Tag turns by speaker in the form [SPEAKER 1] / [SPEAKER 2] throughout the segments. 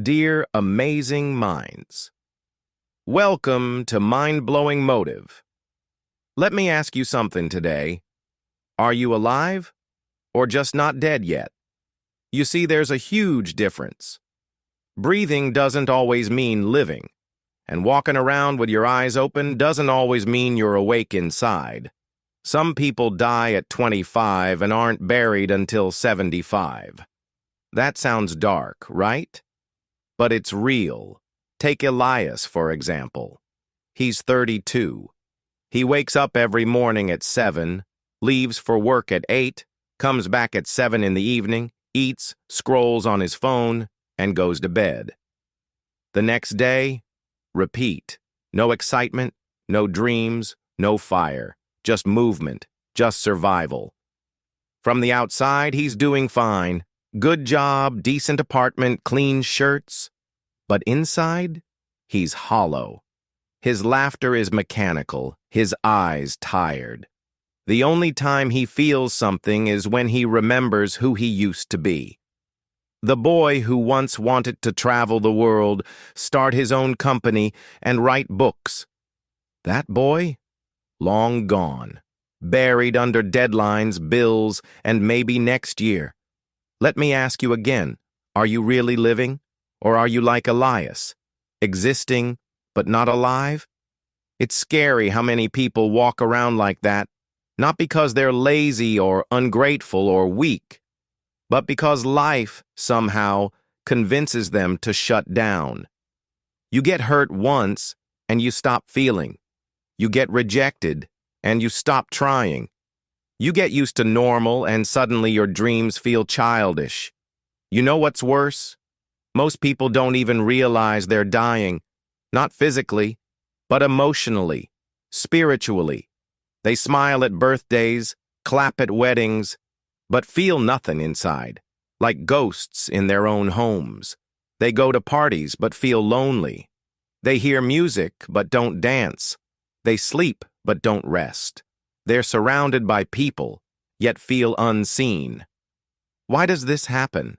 [SPEAKER 1] Dear amazing minds, welcome to Mind-Blowing Motive. Let me ask you something today. Are you alive or just not dead yet? You see, there's a huge difference. Breathing doesn't always mean living, and walking around with your eyes open doesn't always mean you're awake inside. Some people die at 25 and aren't buried until 75. That sounds dark, right? But it's real. Take Elias, for example. He's 32. He wakes up every morning at 7, leaves for work at 8, comes back at 7 in the evening, eats, scrolls on his phone, and goes to bed. The next day, repeat. No excitement, no dreams, no fire, just movement, just survival. From the outside, he's doing fine. Good job, decent apartment, clean shirts. But inside, he's hollow. His laughter is mechanical, his eyes tired. The only time he feels something is when he remembers who he used to be. The boy who once wanted to travel the world, start his own company, and write books. That boy? Long gone. Buried under deadlines, bills, and maybe next year. Let me ask you again, are you really living? Or are you like Elias, existing but not alive? It's scary how many people walk around like that, not because they're lazy or ungrateful or weak, but because life, somehow, convinces them to shut down. You get hurt once, and you stop feeling. You get rejected, and you stop trying. You get used to normal, and suddenly your dreams feel childish. You know what's worse? Most people don't even realize they're dying, not physically, but emotionally, spiritually. They smile at birthdays, clap at weddings, but feel nothing inside, like ghosts in their own homes. They go to parties but feel lonely. They hear music but don't dance. They sleep but don't rest. They're surrounded by people, yet feel unseen. Why does this happen?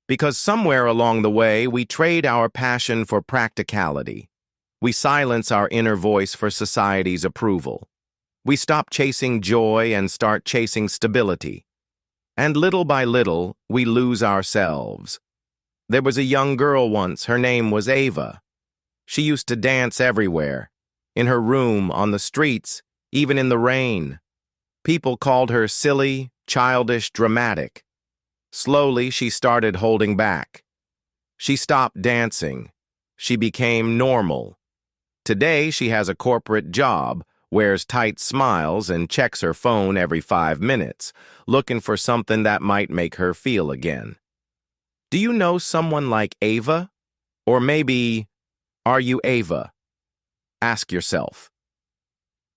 [SPEAKER 1] Because somewhere along the way, we trade our passion for practicality. We silence our inner voice for society's approval. We stop chasing joy and start chasing stability. And little by little, we lose ourselves. There was a young girl once, her name was Ava. She used to dance everywhere, in her room, on the streets, even in the rain. People called her silly, childish, dramatic. Slowly, she started holding back. She stopped dancing. She became normal. Today, she has a corporate job, wears tight smiles, and checks her phone every 5 minutes, looking for something that might make her feel again. Do you know someone like Ava? Or maybe, are you Ava? Ask yourself.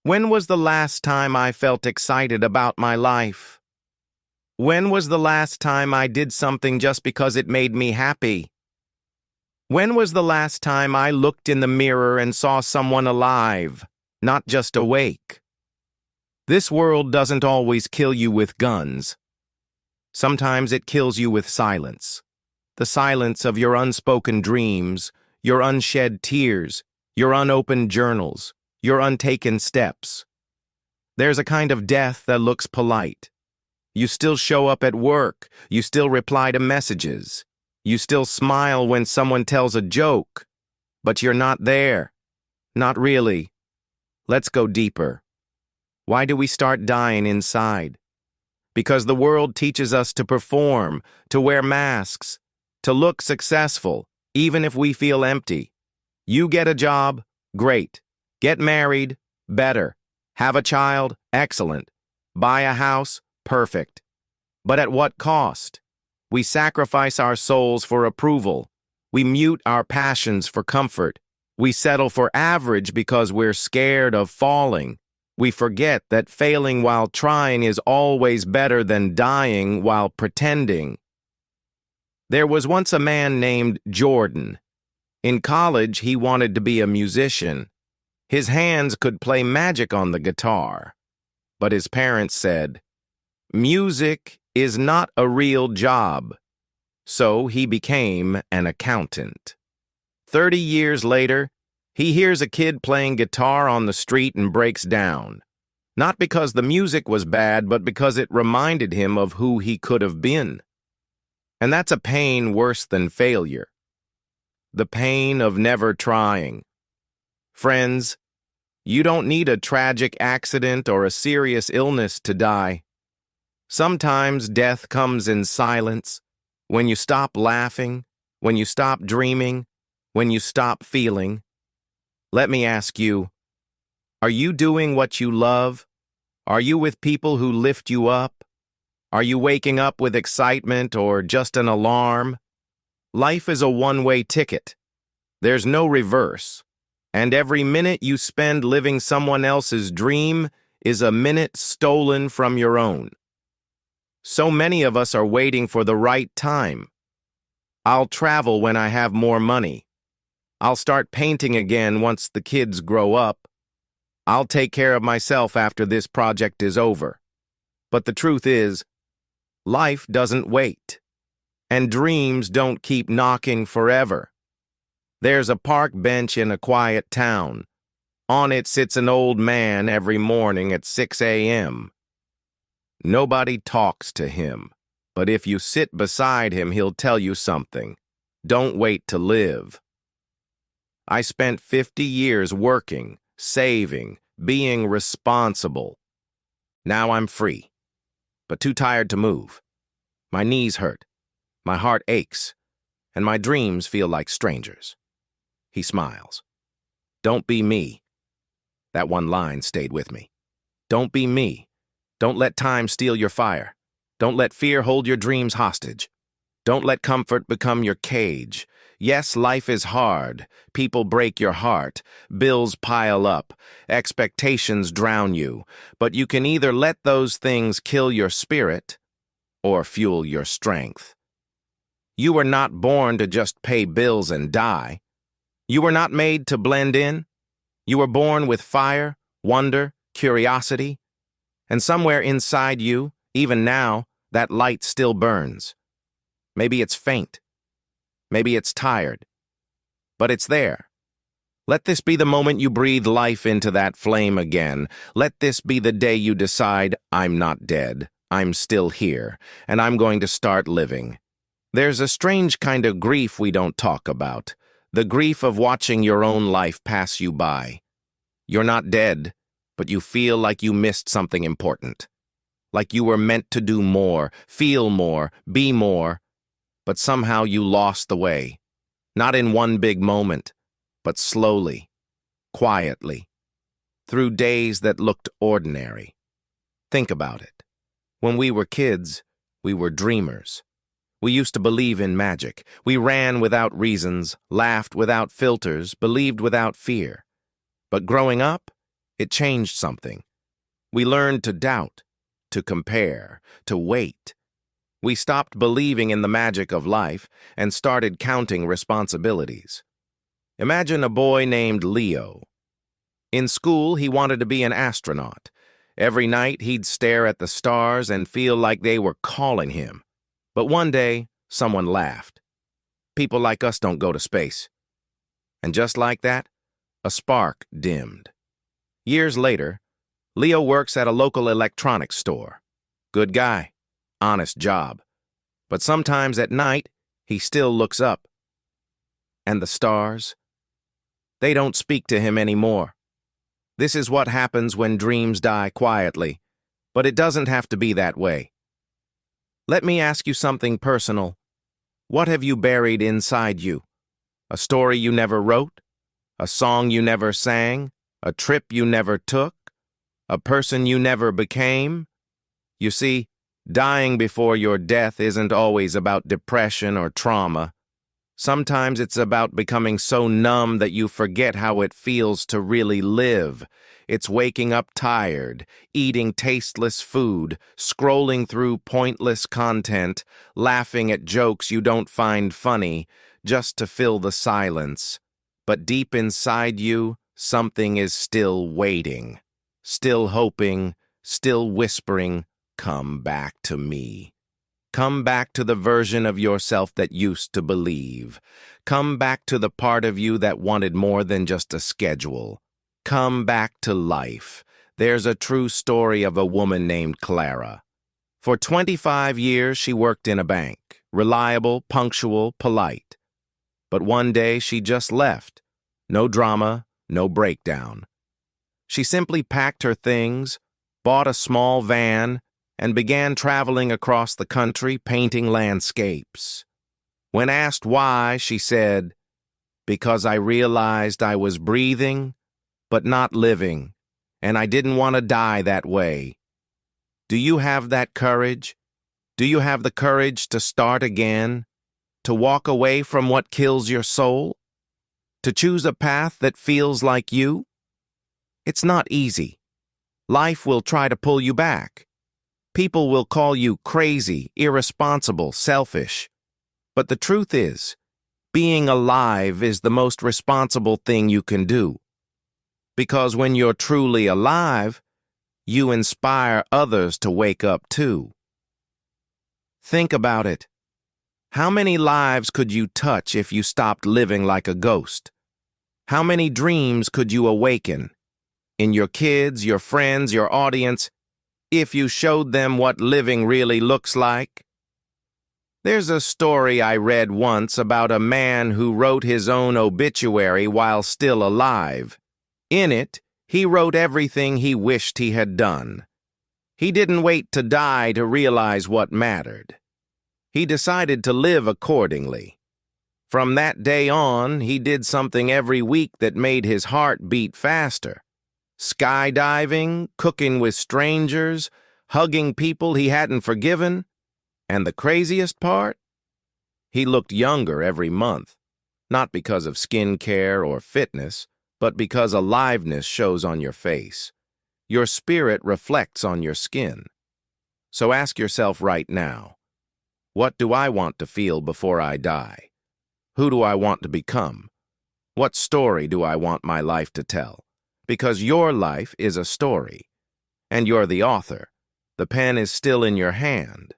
[SPEAKER 1] When was the last time I felt excited about my life? When was the last time I did something just because it made me happy? When was the last time I looked in the mirror and saw someone alive, not just awake? This world doesn't always kill you with guns. Sometimes it kills you with silence. The silence of your unspoken dreams, your unshed tears, your unopened journals, your untaken steps. There's a kind of death that looks polite. You still show up at work. You still reply to messages. You still smile when someone tells a joke. But you're not there. Not really. Let's go deeper. Why do we start dying inside? Because the world teaches us to perform, to wear masks, to look successful, even if we feel empty. You get a job? Great. Get married? Better. Have a child? Excellent. Buy a house? Perfect. But at what cost? We sacrifice our souls for approval. We mute our passions for comfort. We settle for average because we're scared of falling. We forget that failing while trying is always better than dying while pretending. There was once a man named Jordan. In college, he wanted to be a musician. His hands could play magic on the guitar. But his parents said, "Music is not a real job. So he became an accountant. 30 years later, he hears a kid playing guitar on the street and breaks down. Not because the music was bad, but because it reminded him of who he could have been. And that's a pain worse than failure. The pain of never trying. Friends, you don't need a tragic accident or a serious illness to die. Sometimes death comes in silence, when you stop laughing, when you stop dreaming, when you stop feeling. Let me ask you, are you doing what you love? Are you with people who lift you up? Are you waking up with excitement or just an alarm? Life is a one-way ticket. There's no reverse. And every minute you spend living someone else's dream is a minute stolen from your own. So many of us are waiting for the right time. I'll travel when I have more money. I'll start painting again once the kids grow up. I'll take care of myself after this project is over. But the truth is, life doesn't wait, and dreams don't keep knocking forever. There's a park bench in a quiet town. On it sits an old man every morning at 6 a.m. Nobody talks to him, but if you sit beside him, he'll tell you something. Don't wait to live. I spent 50 years working, saving, being responsible. Now I'm free, but too tired to move. My knees hurt, my heart aches, and my dreams feel like strangers. He smiles. Don't be me. That one line stayed with me. Don't be me. Don't let time steal your fire. Don't let fear hold your dreams hostage. Don't let comfort become your cage. Yes, life is hard. People break your heart. Bills pile up. Expectations drown you. But you can either let those things kill your spirit or fuel your strength. You were not born to just pay bills and die. You were not made to blend in. You were born with fire, wonder, curiosity. And somewhere inside you, even now, that light still burns. Maybe it's faint. Maybe it's tired. But it's there. Let this be the moment you breathe life into that flame again. Let this be the day you decide, I'm not dead. I'm still here, and I'm going to start living. There's a strange kind of grief we don't talk about. The grief of watching your own life pass you by. You're not dead, but you feel like you missed something important. Like you were meant to do more, feel more, be more, but somehow you lost the way. Not in one big moment, but slowly, quietly, through days that looked ordinary. Think about it. When we were kids, we were dreamers. We used to believe in magic. We ran without reasons, laughed without filters, believed without fear. But growing up, it changed something. We learned to doubt, to compare, to wait. We stopped believing in the magic of life and started counting responsibilities. Imagine a boy named Leo. In school, he wanted to be an astronaut. Every night, he'd stare at the stars and feel like they were calling him. But one day, someone laughed. People like us don't go to space. And just like that, a spark dimmed. Years later, Leo works at a local electronics store. Good guy, honest job. But sometimes at night, he still looks up. And the stars? They don't speak to him anymore. This is what happens when dreams die quietly. But it doesn't have to be that way. Let me ask you something personal. What have you buried inside you? A story you never wrote? A song you never sang? A trip you never took? A person you never became? You see, dying before your death isn't always about depression or trauma. Sometimes it's about becoming so numb that you forget how it feels to really live. It's waking up tired, eating tasteless food, scrolling through pointless content, laughing at jokes you don't find funny, just to fill the silence. But deep inside you, something is still waiting, still hoping, still whispering, "Come back to me." Come back to the version of yourself that used to believe. Come back to the part of you that wanted more than just a schedule. Come back to life. There's a true story of a woman named Clara. For 25 years, she worked in a bank, reliable, punctual, polite. But one day, she just left. No drama, no breakdown. She simply packed her things, bought a small van, and began traveling across the country painting landscapes. When asked why, she said, "Because I realized I was breathing, but not living, and I didn't want to die that way." Do you have that courage? Do you have the courage to start again? To walk away from what kills your soul? To choose a path that feels like you? It's not easy. Life will try to pull you back. People will call you crazy, irresponsible, selfish. But the truth is, being alive is the most responsible thing you can do. Because when you're truly alive, you inspire others to wake up too. Think about it. How many lives could you touch if you stopped living like a ghost? How many dreams could you awaken? In your kids, your friends, your audience, if you showed them what living really looks like? There's a story I read once about a man who wrote his own obituary while still alive. In it, he wrote everything he wished he had done. He didn't wait to die to realize what mattered. He decided to live accordingly. From that day on, he did something every week that made his heart beat faster. Skydiving, cooking with strangers, hugging people he hadn't forgiven, and the craziest part? He looked younger every month, not because of skincare or fitness, but because aliveness shows on your face. Your spirit reflects on your skin. So ask yourself right now, what do I want to feel before I die? Who do I want to become? What story do I want my life to tell? Because your life is a story, and you're the author. The pen is still in your hand.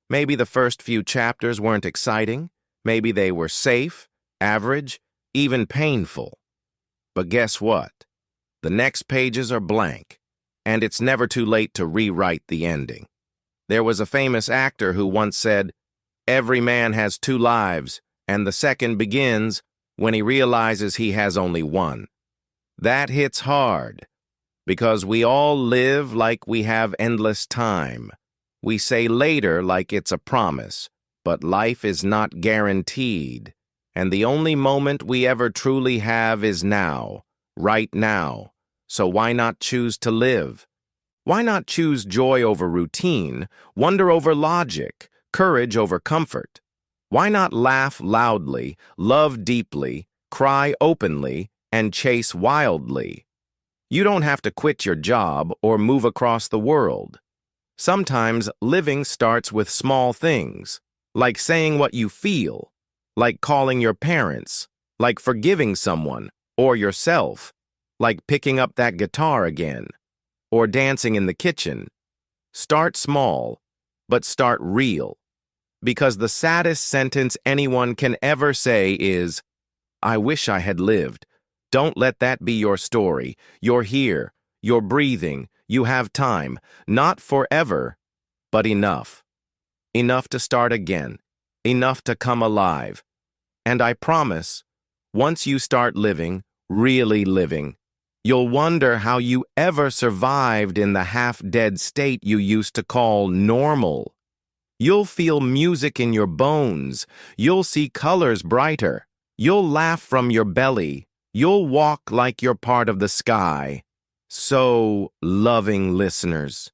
[SPEAKER 1] Maybe the first few chapters weren't exciting. Maybe they were safe, average, even painful. But guess what? The next pages are blank, and it's never too late to rewrite the ending. There was a famous actor who once said, "Every man has two lives, and the second begins when he realizes he has only one." That hits hard, because we all live like we have endless time. We say later like it's a promise, but life is not guaranteed. And the only moment we ever truly have is now, right now. So why not choose to live? Why not choose joy over routine, wonder over logic, courage over comfort? Why not laugh loudly, love deeply, cry openly, and chase wildly? You don't have to quit your job or move across the world. Sometimes living starts with small things, like saying what you feel, like calling your parents, like forgiving someone or yourself, like picking up that guitar again, or dancing in the kitchen. Start small, but start real. Because the saddest sentence anyone can ever say is, "I wish I had lived." Don't let that be your story. You're here, you're breathing, you have time, not forever, but enough. Enough to start again, enough to come alive. And I promise, once you start living, really living, you'll wonder how you ever survived in the half-dead state you used to call normal. You'll feel music in your bones. You'll see colors brighter. You'll laugh from your belly. You'll walk like you're part of the sky. So, loving listeners,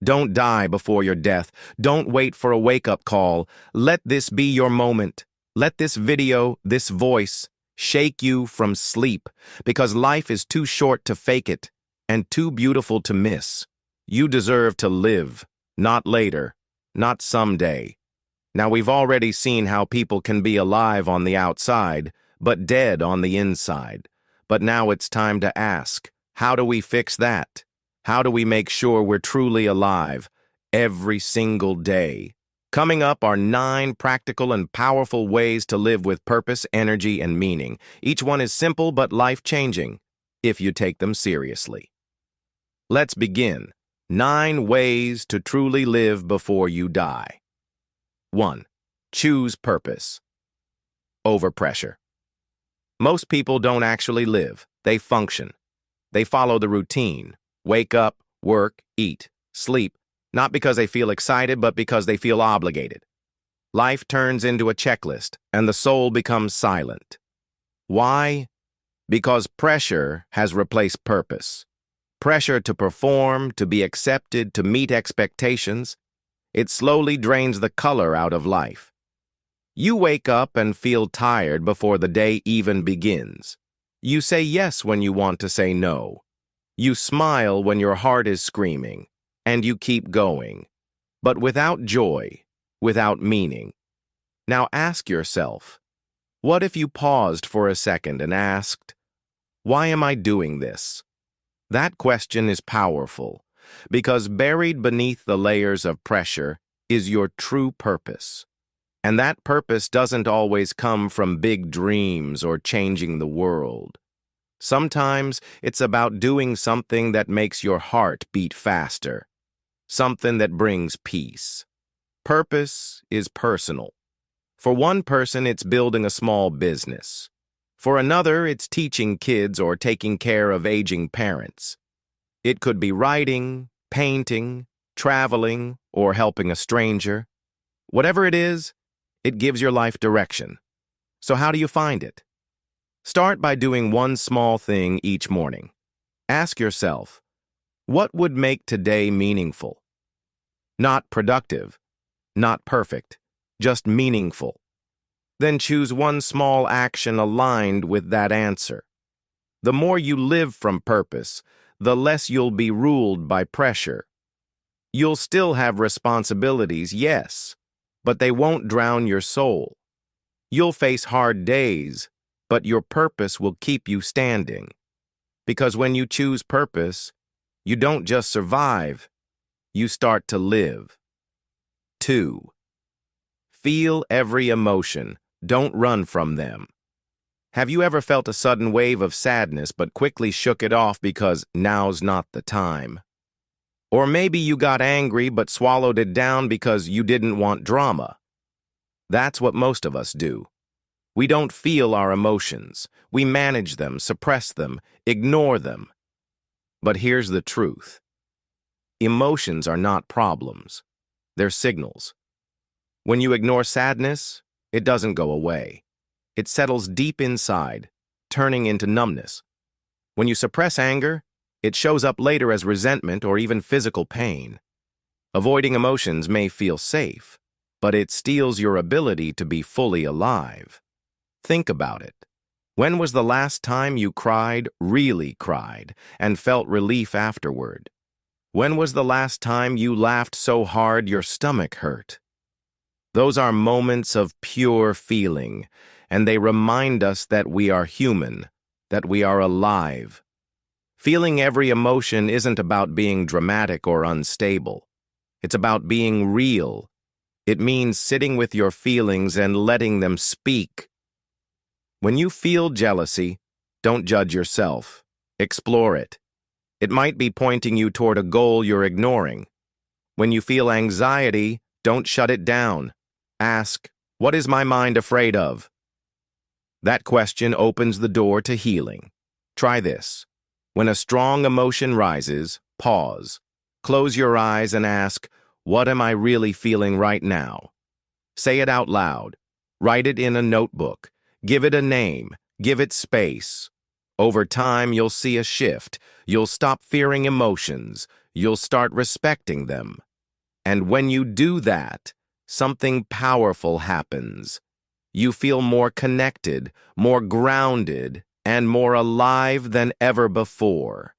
[SPEAKER 1] don't die before your death. Don't wait for a wake-up call. Let this be your moment. Let this video, this voice, shake you from sleep, because life is too short to fake it and too beautiful to miss. You deserve to live, not later, not someday. Now, we've already seen how people can be alive on the outside, but dead on the inside. But now it's time to ask, how do we fix that? How do we make sure we're truly alive every single day? Coming up are 9 practical and powerful ways to live with purpose, energy, and meaning. Each one is simple but life-changing if you take them seriously. Let's begin. 9 ways to truly live before you die. 1. Choose purpose. Over pressure. Most people don't actually live, they function. They follow the routine. Wake up, work, eat, sleep, not because they feel excited, but because they feel obligated. Life turns into a checklist, and the soul becomes silent. Why? Because pressure has replaced purpose. Pressure to perform, to be accepted, to meet expectations. It slowly drains the color out of life. You wake up and feel tired before the day even begins. You say yes when you want to say no. You smile when your heart is screaming. And you keep going, but without joy, without meaning. Now ask yourself, what if you paused for a second and asked, why am I doing this? That question is powerful, because buried beneath the layers of pressure is your true purpose. And that purpose doesn't always come from big dreams or changing the world. Sometimes it's about doing something that makes your heart beat faster. Something that brings peace. Purpose is personal. For one person, it's building a small business. For another, it's teaching kids or taking care of aging parents. It could be writing, painting, traveling, or helping a stranger. Whatever it is, it gives your life direction. So how do you find it? Start by doing one small thing each morning. Ask yourself, what would make today meaningful? Not productive, not perfect, just meaningful. Then choose one small action aligned with that answer. The more you live from purpose, the less you'll be ruled by pressure. You'll still have responsibilities, yes, but they won't drown your soul. You'll face hard days, but your purpose will keep you standing. Because when you choose purpose, you don't just survive, you start to live. 2. Feel every emotion. Don't run from them. Have you ever felt a sudden wave of sadness but quickly shook it off because now's not the time? Or maybe you got angry but swallowed it down because you didn't want drama. That's what most of us do. We don't feel our emotions. We manage them, suppress them, ignore them. But here's the truth. Emotions are not problems. They're signals. When you ignore sadness, it doesn't go away. It settles deep inside, turning into numbness. When you suppress anger, it shows up later as resentment or even physical pain. Avoiding emotions may feel safe, but it steals your ability to be fully alive. Think about it. When was the last time you cried, really cried, and felt relief afterward? When was the last time you laughed so hard your stomach hurt? Those are moments of pure feeling, and they remind us that we are human, that we are alive. Feeling every emotion isn't about being dramatic or unstable. It's about being real. It means sitting with your feelings and letting them speak. When you feel jealousy, don't judge yourself. Explore it. It might be pointing you toward a goal you're ignoring. When you feel anxiety, don't shut it down. Ask, what is my mind afraid of? That question opens the door to healing. Try this. When a strong emotion rises, pause. Close your eyes and ask, what am I really feeling right now? Say it out loud. Write it in a notebook. Give it a name. Give it space. Over time, you'll see a shift. You'll stop fearing emotions. You'll start respecting them. And when you do that, something powerful happens. You feel more connected, more grounded, and more alive than ever before.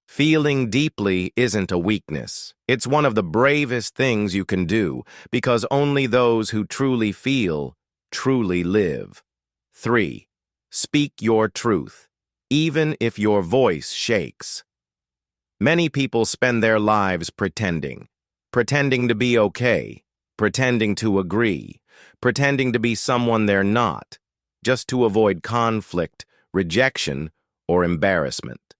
[SPEAKER 1] Feeling deeply isn't a weakness. It's one of the bravest things you can do, because only those who truly feel, truly live. 3. Speak your truth, even if your voice shakes. Many people spend their lives pretending to be okay, pretending to agree, pretending to be someone they're not, just to avoid conflict, rejection, or embarrassment.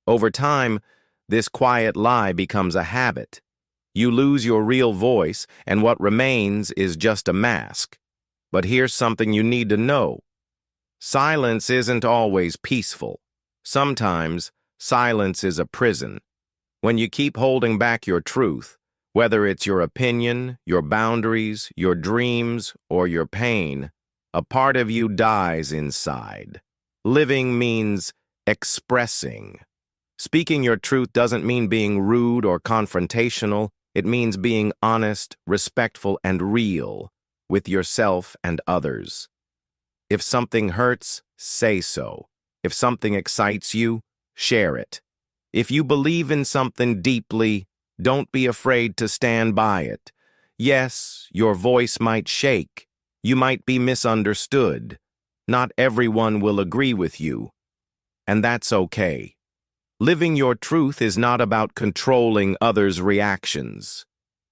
[SPEAKER 1] Over time, this quiet lie becomes a habit. You lose your real voice, and what remains is just a mask. But here's something you need to know. Silence isn't always peaceful. Sometimes, silence is a prison. When you keep holding back your truth, whether it's your opinion, your boundaries, your dreams, or your pain, a part of you dies inside. Living means expressing. Speaking your truth doesn't mean being rude or confrontational. It means being honest, respectful, and real with yourself and others. If something hurts, say so. If something excites you, share it. If you believe in something deeply, don't be afraid to stand by it. Yes, your voice might shake. You might be misunderstood. Not everyone will agree with you. And that's okay. Living your truth is not about controlling others' reactions.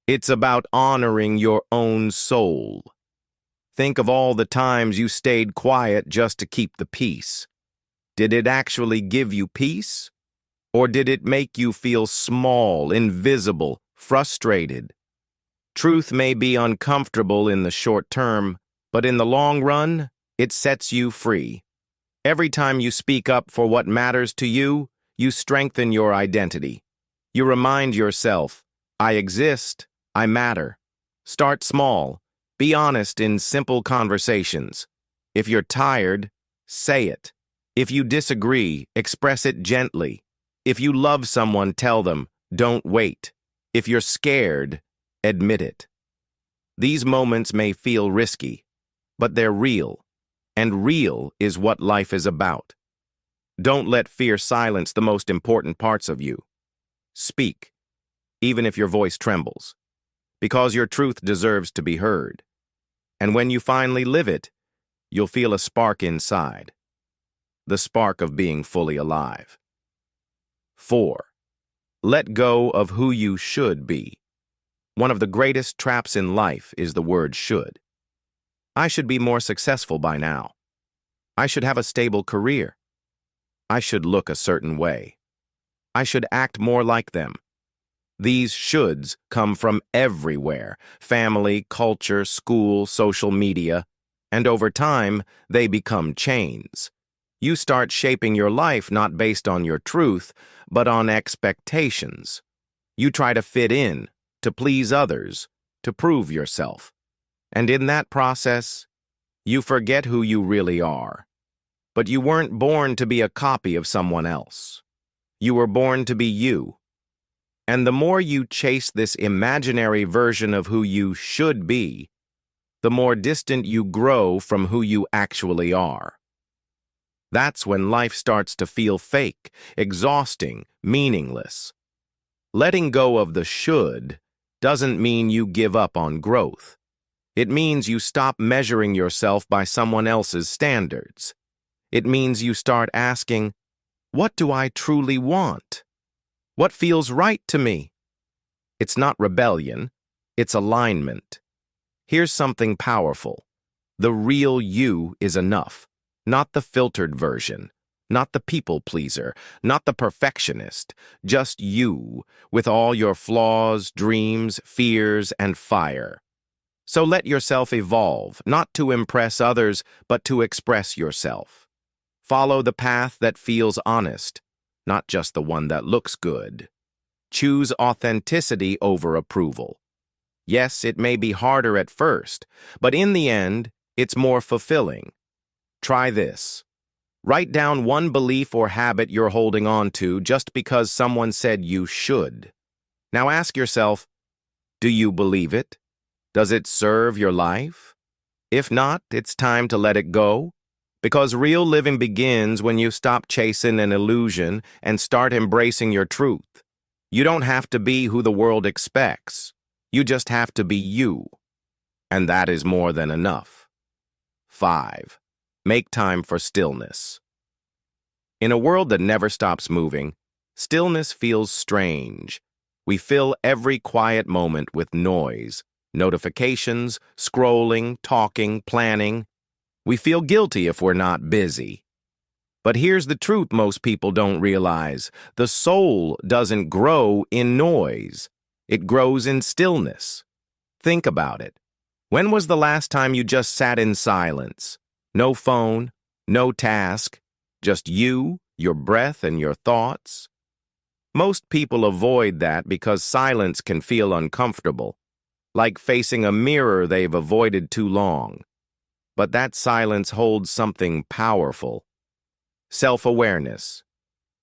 [SPEAKER 1] It's about honoring your own soul. Think of all the times you stayed quiet just to keep the peace. Did it actually give you peace? Or did it make you feel small, invisible, frustrated? Truth may be uncomfortable in the short term, but in the long run, it sets you free. Every time you speak up for what matters to you, you strengthen your identity. You remind yourself, I exist, I matter. Start small. Be honest in simple conversations. If you're tired, say it. If you disagree, express it gently. If you love someone, tell them, don't wait. If you're scared, admit it. These moments may feel risky, but they're real, and real is what life is about. Don't let fear silence the most important parts of you. Speak, even if your voice trembles, because your truth deserves to be heard. And when you finally live it, you'll feel a spark inside, the spark of being fully alive. 4. Let go of who you should be. One of the greatest traps in life is the word should. I should be more successful by now. I should have a stable career. I should look a certain way. I should act more like them. These shoulds come from everywhere: family, culture, school, social media, and over time, they become chains. You start shaping your life not based on your truth, but on expectations. You try to fit in, to please others, to prove yourself. And in that process, you forget who you really are. But you weren't born to be a copy of someone else. You were born to be you. And the more you chase this imaginary version of who you should be, the more distant you grow from who you actually are. That's when life starts to feel fake, exhausting, meaningless. Letting go of the should doesn't mean you give up on growth. It means you stop measuring yourself by someone else's standards. It means you start asking, what do I truly want? What feels right to me? It's not rebellion, it's alignment. Here's something powerful. The real you is enough, not the filtered version, not the people pleaser, not the perfectionist, just you, with all your flaws, dreams, fears, and fire. So let yourself evolve, not to impress others, but to express yourself. Follow the path that feels honest, not just the one that looks good. Choose authenticity over approval. Yes, it may be harder at first, but in the end, it's more fulfilling. Try this. Write down one belief or habit you're holding on to just because someone said you should. Now ask yourself, do you believe it? Does it serve your life? If not, it's time to let it go. Because real living begins when you stop chasing an illusion and start embracing your truth. You don't have to be who the world expects. You just have to be you. And that is more than enough. 5. Make time for stillness. In a world that never stops moving, stillness feels strange. We fill every quiet moment with noise, notifications, scrolling, talking, planning. We feel guilty if we're not busy. But here's the truth most people don't realize. The soul doesn't grow in noise. It grows in stillness. Think about it. When was the last time you just sat in silence? No phone, no task, just you, your breath, and your thoughts? Most people avoid that because silence can feel uncomfortable, like facing a mirror they've avoided too long. But that silence holds something powerful. Self-awareness.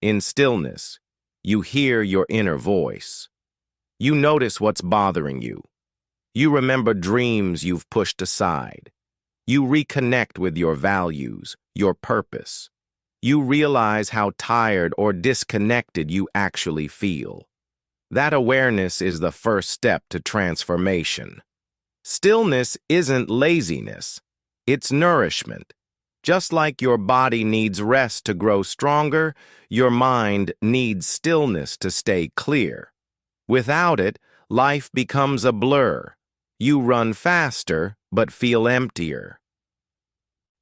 [SPEAKER 1] In stillness, you hear your inner voice. You notice what's bothering you. You remember dreams you've pushed aside. You reconnect with your values, your purpose. You realize how tired or disconnected you actually feel. That awareness is the first step to transformation. Stillness isn't laziness. It's nourishment. Just like your body needs rest to grow stronger, your mind needs stillness to stay clear. Without it, life becomes a blur. You run faster, but feel emptier.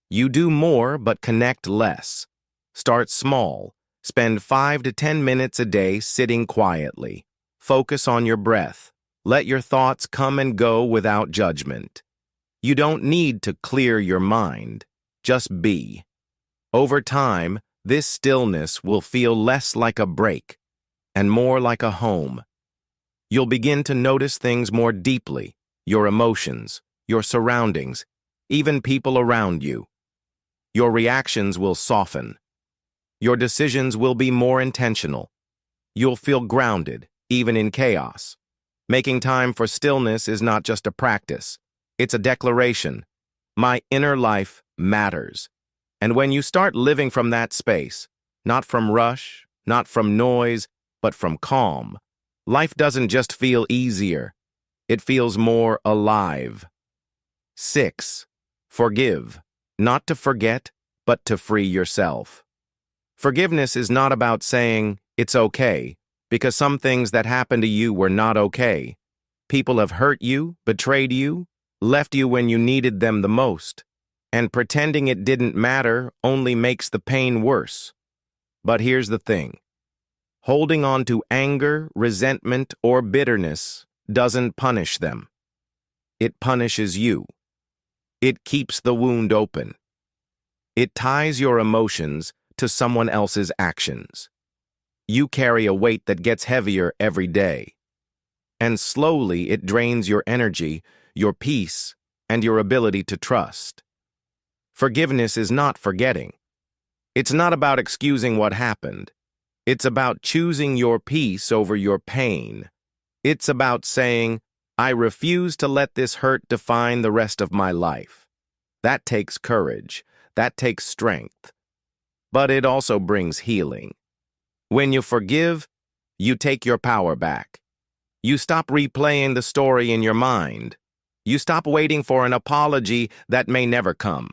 [SPEAKER 1] You do more, but connect less. Start small. Spend 5 to 10 minutes a day sitting quietly. Focus on your breath. Let your thoughts come and go without judgment. You don't need to clear your mind. Just be. Over time, this stillness will feel less like a break and more like a home. You'll begin to notice things more deeply, your emotions, your surroundings, even people around you. Your reactions will soften. Your decisions will be more intentional. You'll feel grounded, even in chaos. Making time for stillness is not just a practice. It's a declaration. My inner life matters. And when you start living from that space, not from rush, not from noise, but from calm, life doesn't just feel easier. It feels more alive. 6. Forgive. Not to forget, but to free yourself. Forgiveness is not about saying, it's okay, because some things that happened to you were not okay. People have hurt you, betrayed you, left you when you needed them the most. And pretending it didn't matter only makes the pain worse. But here's the thing. Holding on to anger, resentment, or bitterness doesn't punish them. It punishes you. It keeps the wound open. It ties your emotions to someone else's actions. You carry a weight that gets heavier every day. And slowly it drains your energy, your peace, and your ability to trust. Forgiveness is not forgetting. It's not about excusing what happened. It's about choosing your peace over your pain. It's about saying, I refuse to let this hurt define the rest of my life. That takes courage. That takes strength. But it also brings healing. When you forgive, you take your power back. You stop replaying the story in your mind. You stop waiting for an apology that may never come.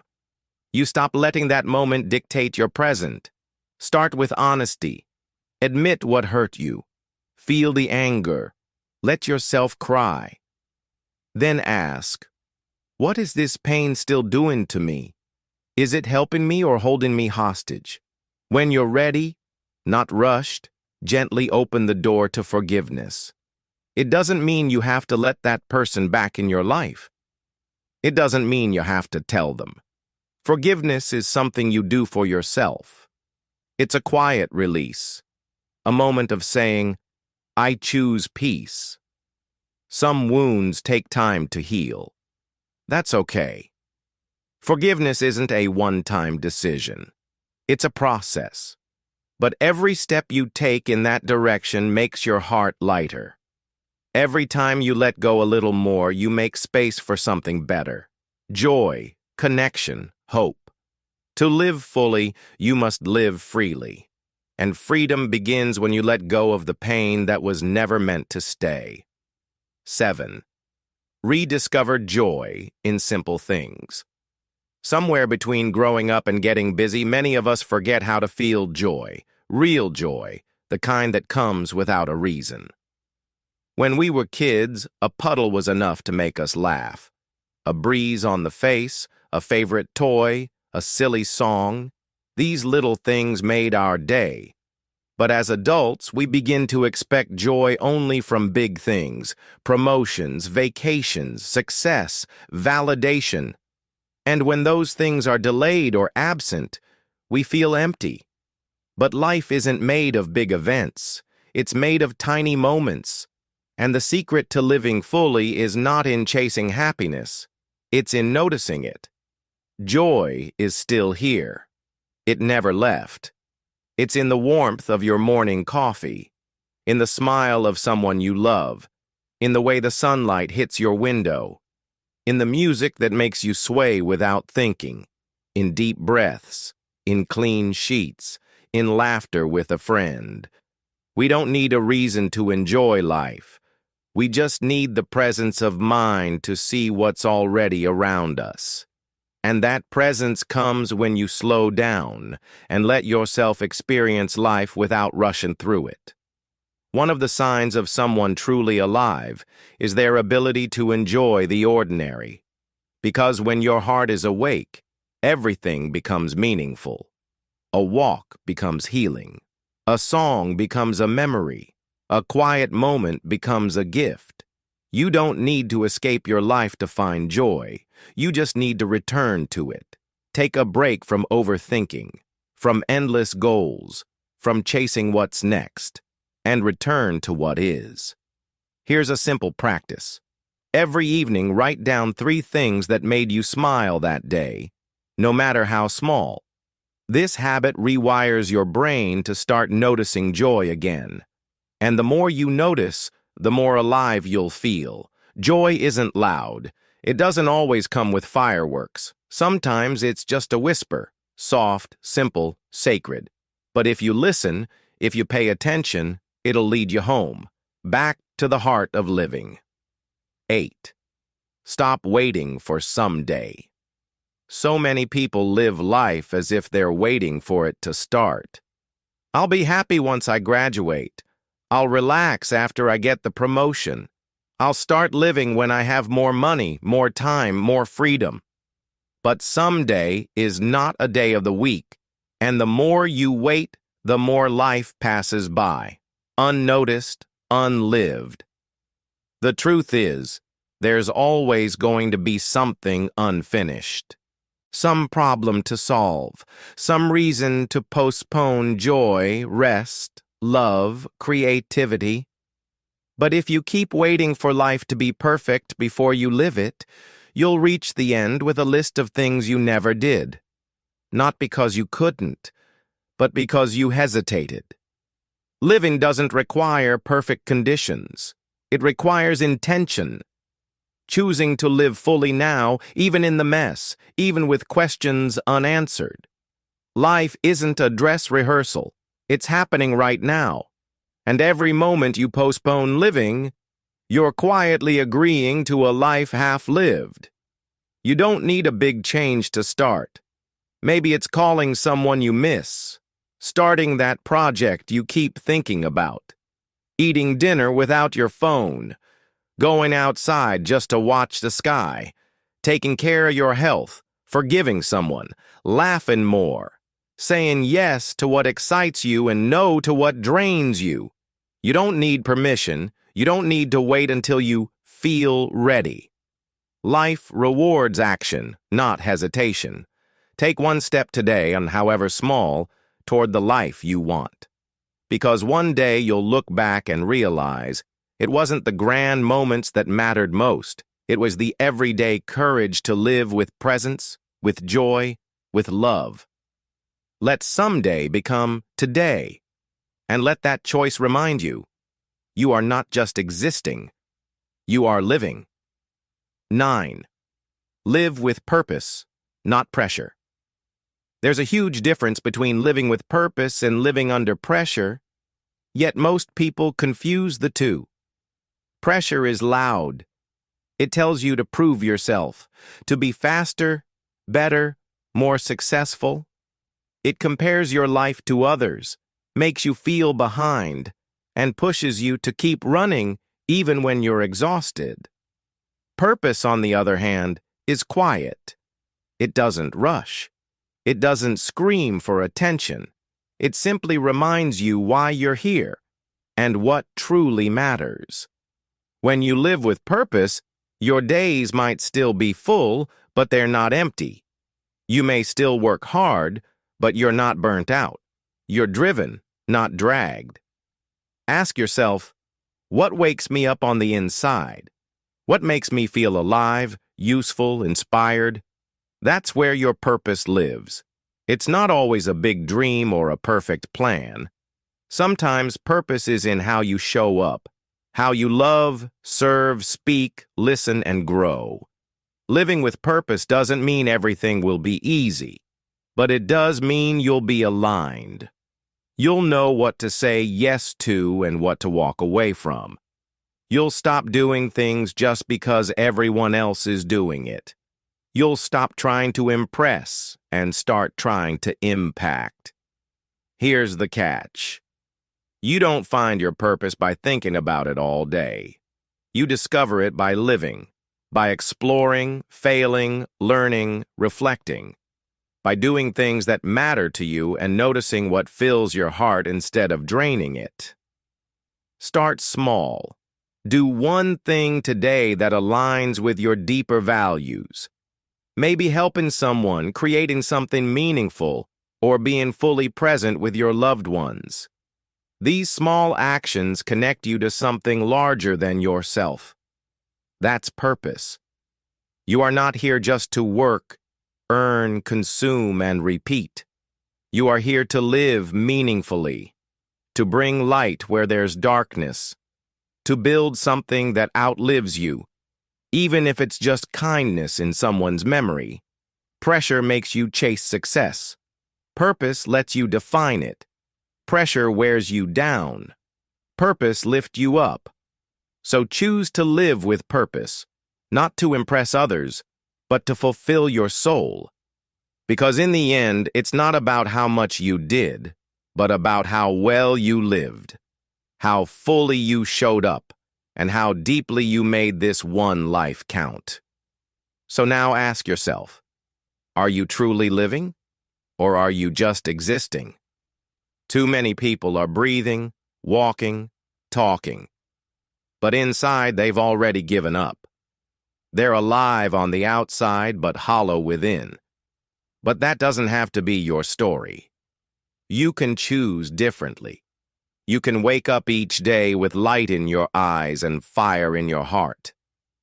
[SPEAKER 1] You stop letting that moment dictate your present. Start with honesty. Admit what hurt you. Feel the anger. Let yourself cry. Then ask, what is this pain still doing to me? Is it helping me or holding me hostage? When you're ready, not rushed, gently open the door to forgiveness. It doesn't mean you have to let that person back in your life. It doesn't mean you have to tell them. Forgiveness is something you do for yourself. It's a quiet release, a moment of saying, I choose peace. Some wounds take time to heal. That's okay. Forgiveness isn't a one-time decision. It's a process. But every step you take in that direction makes your heart lighter. Every time you let go a little more, you make space for something better. Joy, connection, hope. To live fully, you must live freely. And freedom begins when you let go of the pain that was never meant to stay. 7. Rediscover joy in simple things. Somewhere between growing up and getting busy, many of us forget how to feel joy, real joy, the kind that comes without a reason. When we were kids, a puddle was enough to make us laugh. A breeze on the face, a favorite toy, a silly song. These little things made our day. But as adults, we begin to expect joy only from big things: promotions, vacations, success, validation. And when those things are delayed or absent, we feel empty. But life isn't made of big events. It's made of tiny moments. And the secret to living fully is not in chasing happiness. It's in noticing it. Joy is still here. It never left. It's in the warmth of your morning coffee, in the smile of someone you love, in the way the sunlight hits your window, in the music that makes you sway without thinking, in deep breaths, in clean sheets, in laughter with a friend. We don't need a reason to enjoy life. We just need the presence of mind to see what's already around us. And that presence comes when you slow down and let yourself experience life without rushing through it. One of the signs of someone truly alive is their ability to enjoy the ordinary. Because when your heart is awake, everything becomes meaningful. A walk becomes healing. A song becomes a memory. A quiet moment becomes a gift. You don't need to escape your life to find joy. You just need to return to it. Take a break from overthinking, from endless goals, from chasing what's next, and return to what is. Here's a simple practice. Every evening, write down 3 things that made you smile that day, no matter how small. This habit rewires your brain to start noticing joy again. And the more you notice, the more alive you'll feel. Joy isn't loud. It doesn't always come with fireworks. Sometimes it's just a whisper, soft, simple, sacred. But if you listen, if you pay attention, it'll lead you home, back to the heart of living. 8. Stop waiting for someday. So many people live life as if they're waiting for it to start. I'll be happy once I graduate. I'll relax after I get the promotion. I'll start living when I have more money, more time, more freedom. But someday is not a day of the week, and the more you wait, the more life passes by, unnoticed, unlived. The truth is, there's always going to be something unfinished. Some problem to solve, some reason to postpone joy, rest, love, creativity. But if you keep waiting for life to be perfect before you live it, you'll reach the end with a list of things you never did. Not because you couldn't, but because you hesitated. Living doesn't require perfect conditions. It requires intention. Choosing to live fully now, even in the mess, even with questions unanswered. Life isn't a dress rehearsal. It's happening right now. And every moment you postpone living, you're quietly agreeing to a life half-lived. You don't need a big change to start. Maybe it's calling someone you miss, starting that project you keep thinking about, eating dinner without your phone, going outside just to watch the sky, taking care of your health, forgiving someone, laughing more, saying yes to what excites you and no to what drains you. You don't need permission. You don't need to wait until you feel ready. Life rewards action, not hesitation. Take one step today, and however small, toward the life you want. Because one day you'll look back and realize it wasn't the grand moments that mattered most. It was the everyday courage to live with presence, with joy, with love. Let someday become today. And let that choice remind you, you are not just existing, you are living. 9. Live with purpose, not pressure. There's a huge difference between living with purpose and living under pressure, yet most people confuse the two. Pressure is loud. It tells you to prove yourself, to be faster, better, more successful. It compares your life to others, makes you feel behind, and pushes you to keep running even when you're exhausted. Purpose, on the other hand, is quiet. It doesn't rush. It doesn't scream for attention. It simply reminds you why you're here and what truly matters. When you live with purpose, your days might still be full, but they're not empty. You may still work hard, but you're not burnt out. You're driven, not dragged. Ask yourself, what wakes me up on the inside? What makes me feel alive, useful, inspired? That's where your purpose lives. It's not always a big dream or a perfect plan. Sometimes purpose is in how you show up, how you love, serve, speak, listen, and grow. Living with purpose doesn't mean everything will be easy, but it does mean you'll be aligned. You'll know what to say yes to and what to walk away from. You'll stop doing things just because everyone else is doing it. You'll stop trying to impress and start trying to impact. Here's the catch. You don't find your purpose by thinking about it all day. You discover it by living, by exploring, failing, learning, reflecting, by doing things that matter to you and noticing what fills your heart instead of draining it. Start small. Do one thing today that aligns with your deeper values. Maybe helping someone, creating something meaningful, or being fully present with your loved ones. These small actions connect you to something larger than yourself. That's purpose. You are not here just to work, earn, consume, and repeat. You are here to live meaningfully, to bring light where there's darkness, to build something that outlives you, even if it's just kindness in someone's memory. Pressure makes you chase success. Purpose lets you define it. Pressure wears you down. Purpose lifts you up. So choose to live with purpose, not to impress others, but to fulfill your soul. Because in the end, it's not about how much you did, but about how well you lived, how fully you showed up, and how deeply you made this one life count. So now ask yourself, are you truly living, or are you just existing? Too many people are breathing, walking, talking, but inside they've already given up. They're alive on the outside but hollow within. But that doesn't have to be your story. You can choose differently. You can wake up each day with light in your eyes and fire in your heart.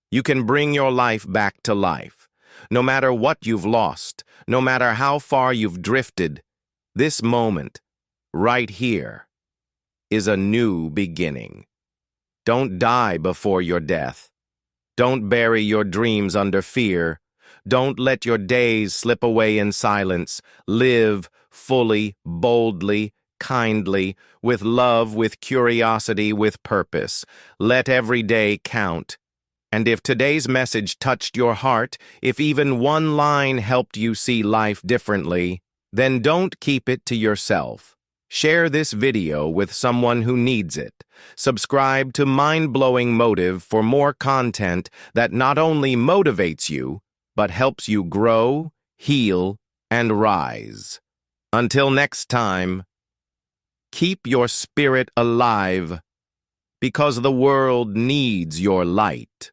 [SPEAKER 1] You can bring your life back to life. No matter what you've lost, no matter how far you've drifted, this moment, right here, is a new beginning. Don't die before your death. Don't bury your dreams under fear. Don't let your days slip away in silence. Live fully, boldly, kindly, with love, with curiosity, with purpose. Let every day count. And if today's message touched your heart, if even one line helped you see life differently, then don't keep it to yourself. Share this video with someone who needs it. Subscribe to Mind-Blowing Motive for more content that not only motivates you, but helps you grow, heal, and rise. Until next time, keep your spirit alive, because the world needs your light.